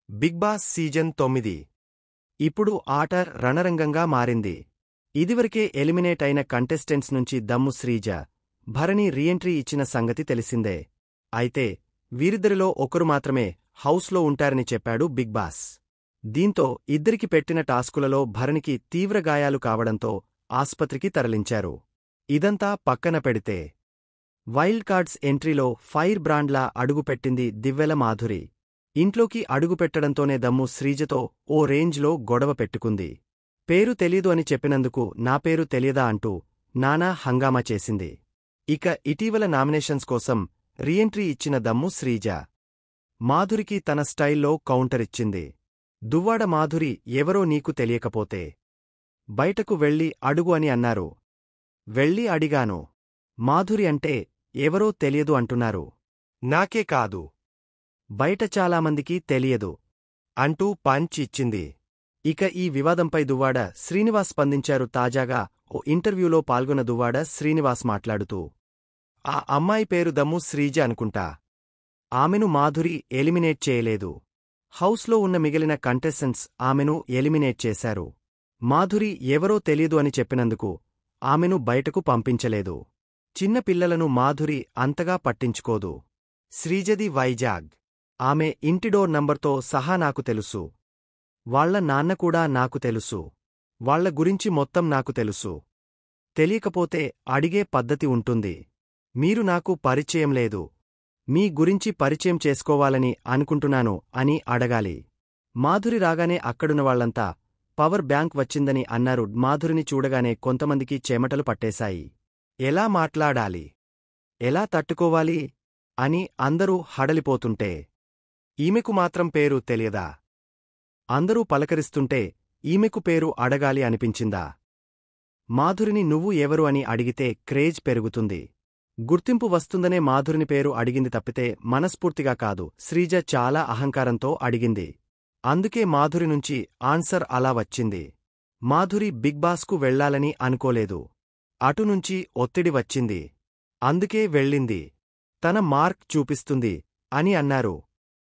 Big boss season 9 ఇప్పుడు ఆట రణరంగంగా మారింది. ఇదివరకే ఎలిమినేట్ అయిన కంటెస్టెంట్స్ నుంచి దమ్ము శ్రీజ, భరణి రీఎంట్రీ ఇచ్చిన సంగతి తెలిసిందే. అయితే వీరిద్దరిలో ఒకరు మాత్రమే హౌస్లో ఉంటారని చెప్పాడు బిగ్ బాస్. దీంతో ఇద్దరికి పెట్టిన టాస్కులలో భరణికి తీవ్ర గాయాలు కావడంతో ఆస్పత్రికి తరలించారు. ఇదంతా పక్కన పెడితే వైల్డ్ కార్డ్స్ ఎంట్రీలో ఫైర్ బ్రాండ్లా అడుగుపెట్టింది దివ్వెల మాధురి. ఇంట్లోకి అడుగుపెట్టడంతోనే దమ్ము శ్రీజతో ఓ రేంజ్లో గొడవ పెట్టుకుంది. పేరు తెలీదు అని చెప్పినందుకు నా పేరు తెలియదా అంటూ నానా హంగామా చేసింది. ఇక ఇటీవల నామినేషన్స్ కోసం రీఎంట్రీ ఇచ్చిన దమ్ము శ్రీజ మాధురికి తన స్టైల్లో కౌంటరిచ్చింది. దువ్వాడ మాధురి ఎవరో నీకు తెలియకపోతే బయటకు వెళ్ళి అడుగు అని అన్నారు. వెళ్ళి అడిగాను. మాధురి అంటే ఎవరో తెలియదు అంటున్నారు. నాకే కాదు, బయట చాలామందికి తెలియదు అంటూ పంచ్ ఇచ్చింది. ఇక ఈ వివాదంపై దువ్వాడ శ్రీనివాస్ స్పందించారు. తాజాగా ఓ ఇంటర్వ్యూలో పాల్గొన్న దువ్వాడ శ్రీనివాస్ మాట్లాడుతూ, ఆ అమ్మాయి పేరు దమ్ము శ్రీజ అనుకుంటా. ఆమెను మాధురి ఎలిమినేట్ చేయలేదు. హౌస్లో ఉన్న మిగిలిన కంటెస్టెంట్స్ ఆమెను ఎలిమినేట్ చేశారు. మాధురి ఎవరో తెలీదు అని చెప్పినందుకు ఆమెను బయటకు పంపించలేదు. చిన్న పిల్లలను మాధురి అంతగా పట్టించుకోదు. శ్రీజది వైజాగ్. ఆమె ఇంటిడోర్ నంబర్తో సహా నాకు తెలుసు. వాళ్ల నాన్న కూడా నాకు తెలుసు. వాళ్ల గురించి మొత్తం నాకు తెలుసు. తెలియకపోతే అడిగే పద్ధతి ఉంటుంది. మీరు నాకు పరిచయం లేదు. మీ గురించి పరిచయం చేసుకోవాలని అనుకుంటున్నాను అని అడగాలి. మాధురి రాగానే అక్కడున్నవాళ్లంతా పవర్ బ్యాంక్ వచ్చిందని అన్నారు. మాధురిని చూడగానే కొంతమందికి చెమటలు పట్టేశాయి. ఎలా మాట్లాడాలి, ఎలా తట్టుకోవాలి అని అందరూ హడలిపోతుంటే ఈమెకు మాత్రం పేరు తెలియదా? అందరూ పలకరిస్తుంటే ఈమెకు పేరు అడగాలి అనిపించిందా? మాధురిని నువ్వు ఎవరు అని అడిగితే క్రేజ్ పెరుగుతుంది. గుర్తింపు వస్తుందనే మాధురిని పేరు అడిగింది తప్పితే మనస్ఫూర్తిగా కాదు. శ్రీజ చాలా అహంకారంతో అడిగింది. అందుకే మాధురి నుంచి ఆన్సర్ అలా వచ్చింది. మాధురి బిగ్ బాస్కు వెళ్లాలని అనుకోలేదు. అటునుంచి ఒత్తిడి వచ్చింది. అందుకే వెళ్ళింది. తన మార్క్ చూపిస్తుంది అని అన్నారు.